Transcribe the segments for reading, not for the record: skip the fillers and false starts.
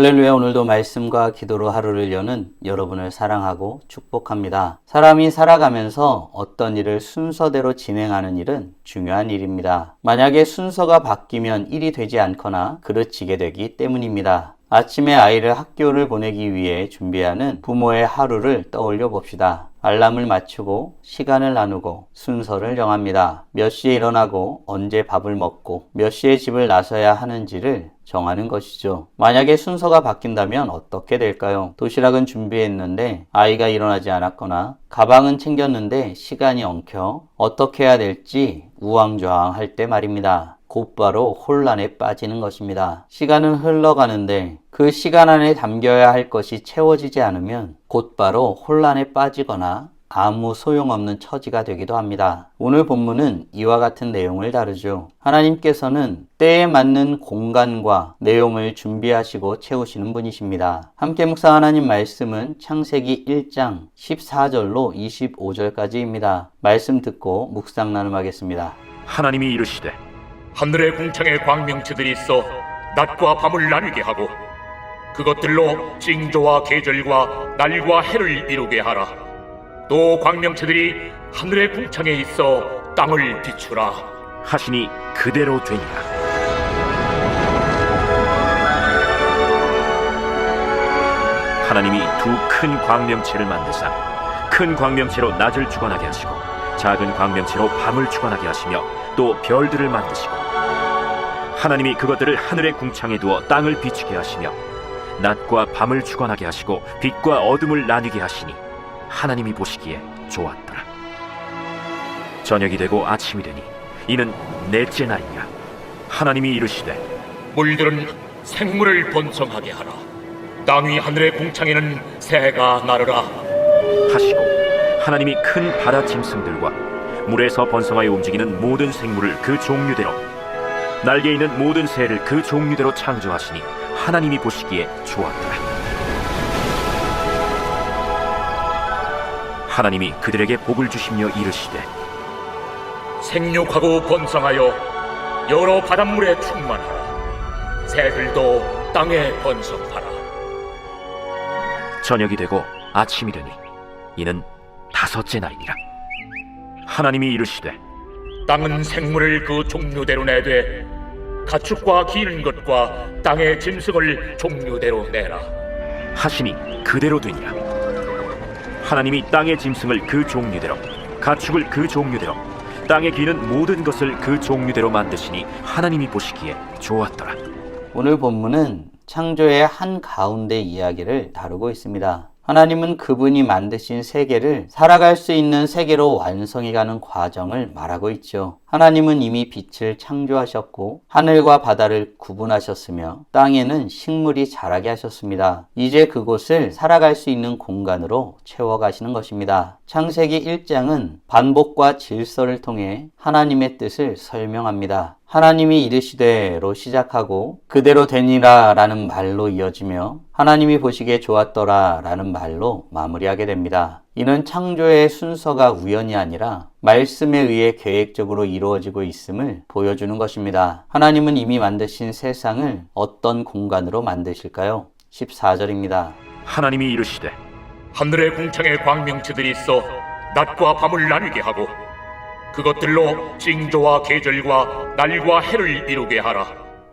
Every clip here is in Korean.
할렐루야. 오늘도 말씀과 기도로 하루를 여는 여러분을 사랑하고 축복합니다. 사람이 살아가면서 어떤 일을 순서대로 진행하는 일은 중요한 일입니다. 만약에 순서가 바뀌면 일이 되지 않거나 그르치게 되기 때문입니다. 아침에 아이를 학교를 보내기 위해 준비하는 부모의 하루를 떠올려 봅시다. 알람을 맞추고 시간을 나누고 순서를 정합니다. 몇 시에 일어나고 언제 밥을 먹고 몇 시에 집을 나서야 하는지를 정하는 것이죠. 만약에 순서가 바뀐다면 어떻게 될까요? 도시락은 준비했는데 아이가 일어나지 않았거나 가방은 챙겼는데 시간이 엉켜 어떻게 해야 될지 우왕좌왕할 때 말입니다. 곧바로 혼란에 빠지는 것입니다. 시간은 흘러가는데 그 시간 안에 담겨야 할 것이 채워지지 않으면 곧바로 혼란에 빠지거나 아무 소용없는 처지가 되기도 합니다. 오늘 본문은 이와 같은 내용을 다루죠. 하나님께서는 때에 맞는 공간과 내용을 준비하시고 채우시는 분이십니다. 함께 묵상 하나님 말씀은 창세기 1장 14절로 25절까지입니다. 말씀 듣고 묵상 나눔하겠습니다. 하나님이 이르시되 하늘의 궁창에 광명체들이 있어 낮과 밤을 나누게 하고 그것들로 징조와 계절과 날과 해를 이루게 하라. 또 광명체들이 하늘의 궁창에 있어 땅을 비추라 하시니 그대로 되니라. 하나님이 두 큰 광명체를 만드사 큰 광명체로 낮을 주관하게 하시고 작은 광명체로 밤을 주관하게 하시며 또 별들을 만드시고 하나님이 그것들을 하늘의 궁창에 두어 땅을 비추게 하시며 낮과 밤을 주관하게 하시고 빛과 어둠을 나뉘게 하시니 하나님이 보시기에 좋았더라. 저녁이 되고 아침이 되니 이는 넷째 날이라. 하나님이 이르시되 물들은 생물을 번성하게 하라. 땅 위 하늘의 궁창에는 새가 나르라 하시고 하나님이 큰 바다 짐승들과 물에서 번성하여 움직이는 모든 생물을 그 종류대로 날개 있는 모든 새를 그 종류대로 창조하시니 하나님이 보시기에 좋았더라. 하나님이 그들에게 복을 주시며 이르시되 생육하고 번성하여 여러 바닷물에 충만하라. 새들도 땅에 번성하라. 저녁이 되고 아침이 되니 이는 다섯째 날이니라. 하나님이 이르시되 땅은 생물을 그 종류대로 내되 가축과 기는 것과 땅의 짐승을 종류대로 내라 하시니 그대로 되니라. 하나님이 땅의 짐승을 그 종류대로 가축을 그 종류대로 땅에 기는 모든 것을 그 종류대로 만드시니 하나님이 보시기에 좋았더라. 오늘 본문은 창조의 한가운데 이야기를 다루고 있습니다. 하나님은 그분이 만드신 세계를 살아갈 수 있는 세계로 완성해가는 과정을 말하고 있죠. 하나님은 이미 빛을 창조하셨고 하늘과 바다를 구분하셨으며 땅에는 식물이 자라게 하셨습니다. 이제 그곳을 살아갈 수 있는 공간으로 채워가시는 것입니다. 창세기 1장은 반복과 질서를 통해 하나님의 뜻을 설명합니다. 하나님이 이르시되로 시작하고 그대로 되니라 라는 말로 이어지며 하나님이 보시기에 좋았더라 라는 말로 마무리하게 됩니다. 이는 창조의 순서가 우연이 아니라 말씀에 의해 계획적으로 이루어지고 있음을 보여주는 것입니다. 하나님은 이미 만드신 세상을 어떤 공간으로 만드실까요? 14절입니다. 하나님이 이르시되 하늘의 궁창에 광명체들이 있어 낮과 밤을 나누게 하고 그것들로 징조와 계절과 날과 해를 이루게 하라.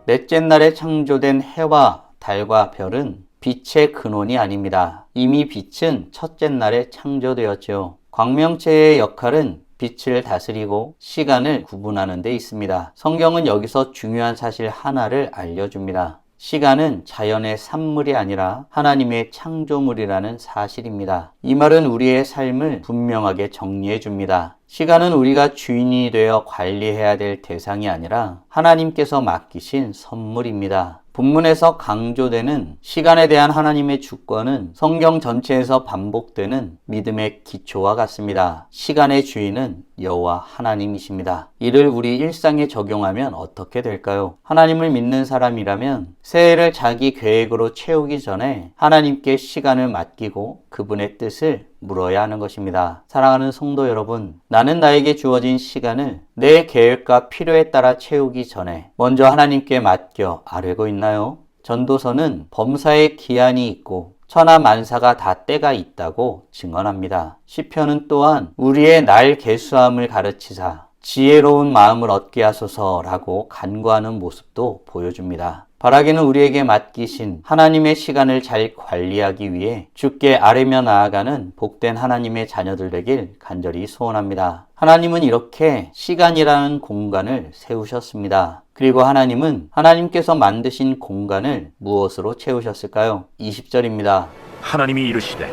넷째 날에 창조된 해와 달과 별은 빛의 근원이 아닙니다. 이미 빛은 첫째 날에 창조되었죠. 광명체의 역할은 빛을 다스리고 시간을 구분하는 데 있습니다. 성경은 여기서 중요한 사실 하나를 알려줍니다. 시간은 자연의 산물이 아니라 하나님의 창조물이라는 사실입니다. 이 말은 우리의 삶을 분명하게 정리해 줍니다. 시간은 우리가 주인이 되어 관리해야 될 대상이 아니라 하나님께서 맡기신 선물입니다. 본문에서 강조되는 시간에 대한 하나님의 주권은 성경 전체에서 반복되는 믿음의 기초와 같습니다. 시간의 주인은 여호와 하나님이십니다. 이를 우리 일상에 적용하면 어떻게 될까요? 하나님을 믿는 사람이라면 새해를 자기 계획으로 채우기 전에 하나님께 시간을 맡기고 그분의 뜻을 물어야 하는 것입니다. 사랑하는 성도 여러분, 나는 나에게 주어진 시간을 내 계획과 필요에 따라 채우기 전에 먼저 하나님께 맡겨 아뢰고 있나요? 전도서는 범사에 기한이 있고 천하 만사가 다 때가 있다고 증언합니다. 시편은 또한 우리의 날 계수함을 가르치사 지혜로운 마음을 얻게 하소서라고 간구하는 모습도 보여줍니다. 바라기는 우리에게 맡기신 하나님의 시간을 잘 관리하기 위해 주께 아뢰며 나아가는 복된 하나님의 자녀들 되길 간절히 소원합니다. 하나님은 이렇게 시간이라는 공간을 세우셨습니다. 그리고 하나님은 하나님께서 만드신 공간을 무엇으로 채우셨을까요? 20절입니다. 하나님이 이르시되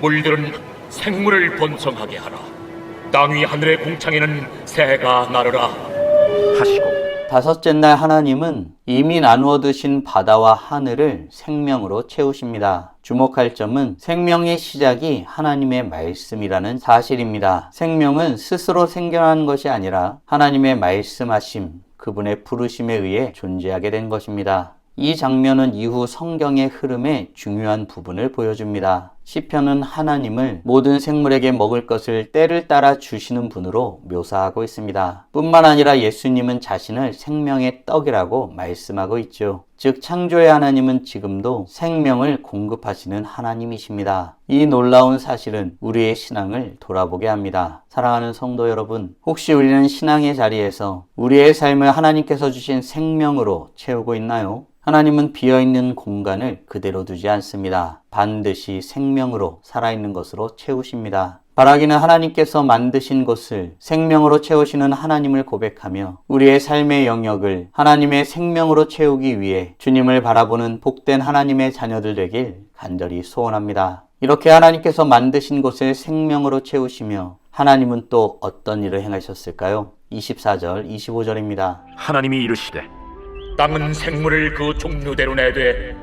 물들은 생물을 번성하게 하라. 땅 위 하늘의 궁창에는 새가 나르라. 하시고 다섯째 날 하나님은 이미 나누어 두신 바다와 하늘을 생명으로 채우십니다. 주목할 점은 생명의 시작이 하나님의 말씀이라는 사실입니다. 생명은 스스로 생겨나는 것이 아니라 하나님의 말씀하심, 그분의 부르심에 의해 존재하게 된 것입니다. 이 장면은 이후 성경의 흐름의 중요한 부분을 보여줍니다. 시편은 하나님을 모든 생물에게 먹을 것을 때를 따라 주시는 분으로 묘사하고 있습니다. 뿐만 아니라 예수님은 자신을 생명의 떡이라고 말씀하고 있죠. 즉 창조의 하나님은 지금도 생명을 공급하시는 하나님이십니다. 이 놀라운 사실은 우리의 신앙을 돌아보게 합니다. 사랑하는 성도 여러분, 혹시 우리는 신앙의 자리에서 우리의 삶을 하나님께서 주신 생명으로 채우고 있나요? 하나님은 비어있는 공간을 그대로 두지 않습니다. 반드시 생명으로 살아있는 것으로 채우십니다. 바라기는 하나님께서 만드신 것을 생명으로 채우시는 하나님을 고백하며 우리의 삶의 영역을 하나님의 생명으로 채우기 위해 주님을 바라보는 복된 하나님의 자녀들 되길 간절히 소원합니다. 이렇게 하나님께서 만드신 것을 생명으로 채우시며 하나님은 또 어떤 일을 행하셨을까요? 24절, 25절입니다. 하나님이 이르시되 땅은 생물을 그 종류대로 내되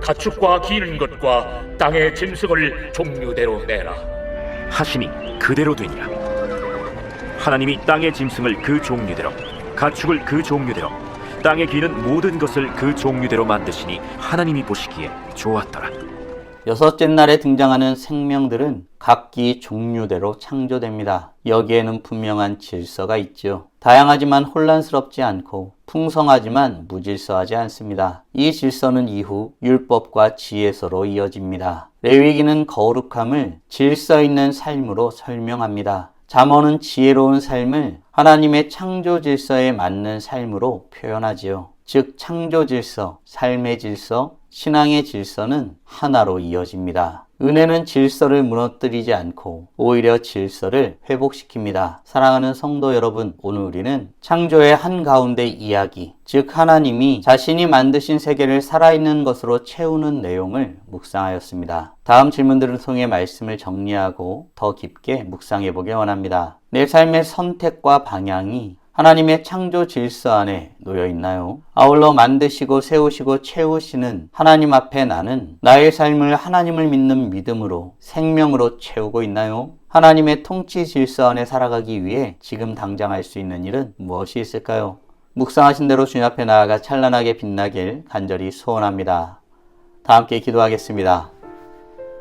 가축과 기는 것과 땅의 짐승을 종류대로 내라. 하시니 그대로 되니라. 하나님이 땅의 짐승을 그 종류대로, 가축을 그 종류대로, 땅에 기는 모든 것을 그 종류대로 만드시니 하나님이 보시기에 좋았더라. 여섯째 날에 등장하는 생명들은 각기 종류대로 창조됩니다. 여기에는 분명한 질서가 있죠. 다양하지만 혼란스럽지 않고 풍성하지만 무질서하지 않습니다. 이 질서는 이후 율법과 지혜서로 이어집니다. 레위기는 거룩함을 질서 있는 삶으로 설명합니다. 잠언은 지혜로운 삶을 하나님의 창조 질서에 맞는 삶으로 표현하지요. 즉 창조 질서, 삶의 질서, 신앙의 질서는 하나로 이어집니다. 은혜는 질서를 무너뜨리지 않고 오히려 질서를 회복시킵니다. 사랑하는 성도 여러분, 오늘 우리는 창조의 한가운데 이야기, 즉 하나님이 자신이 만드신 세계를 살아있는 것으로 채우는 내용을 묵상하였습니다. 다음 질문들을 통해 말씀을 정리하고 더 깊게 묵상해보길 원합니다. 내 삶의 선택과 방향이 하나님의 창조 질서 안에 놓여 있나요? 아울러 만드시고 세우시고 채우시는 하나님 앞에 나는 나의 삶을 하나님을 믿는 믿음으로 생명으로 채우고 있나요? 하나님의 통치 질서 안에 살아가기 위해 지금 당장 할 수 있는 일은 무엇이 있을까요? 묵상하신 대로 주님 앞에 나아가 찬란하게 빛나길 간절히 소원합니다. 다 함께 기도하겠습니다.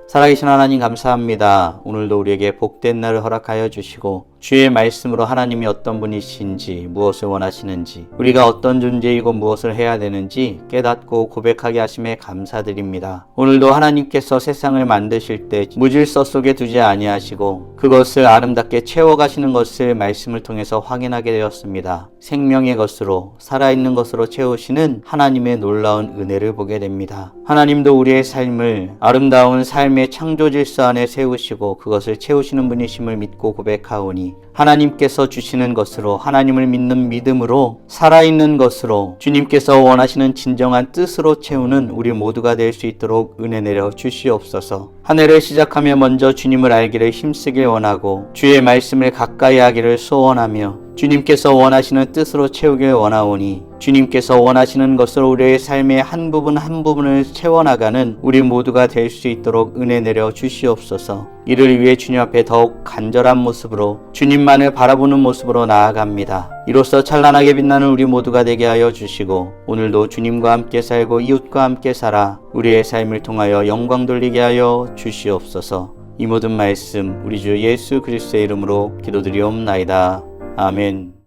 살아계신 하나님 감사합니다. 오늘도 우리에게 복된 날을 허락하여 주시고 주의 말씀으로 하나님이 어떤 분이신지 무엇을 원하시는지 우리가 어떤 존재이고 무엇을 해야 되는지 깨닫고 고백하게 하심에 감사드립니다. 오늘도 하나님께서 세상을 만드실 때 무질서 속에 두지 아니하시고 그것을 아름답게 채워가시는 것을 말씀을 통해서 확인하게 되었습니다. 생명의 것으로 살아있는 것으로 채우시는 하나님의 놀라운 은혜를 보게 됩니다. 하나님도 우리의 삶을 아름다운 삶의 창조 질서 안에 세우시고 그것을 채우시는 분이심을 믿고 고백하오니 하나님께서 주시는 것으로 하나님을 믿는 믿음으로 살아있는 것으로 주님께서 원하시는 진정한 뜻으로 채우는 우리 모두가 될 수 있도록 은혜 내려 주시옵소서. 한 해를 시작하며 먼저 주님을 알기를 힘쓰길 원하고 주의 말씀을 가까이 하기를 소원하며 주님께서 원하시는 뜻으로 채우길 원하오니 주님께서 원하시는 것으로 우리의 삶의 한 부분 한 부분을 채워나가는 우리 모두가 될 수 있도록 은혜 내려 주시옵소서. 이를 위해 주님 앞에 더욱 간절한 모습으로 주님만을 바라보는 모습으로 나아갑니다. 이로써 찬란하게 빛나는 우리 모두가 되게 하여 주시고 오늘도 주님과 함께 살고 이웃과 함께 살아 우리의 삶을 통하여 영광 돌리게 하여 주시옵소서. 이 모든 말씀 우리 주 예수 그리스도의 이름으로 기도드리옵나이다. 아멘.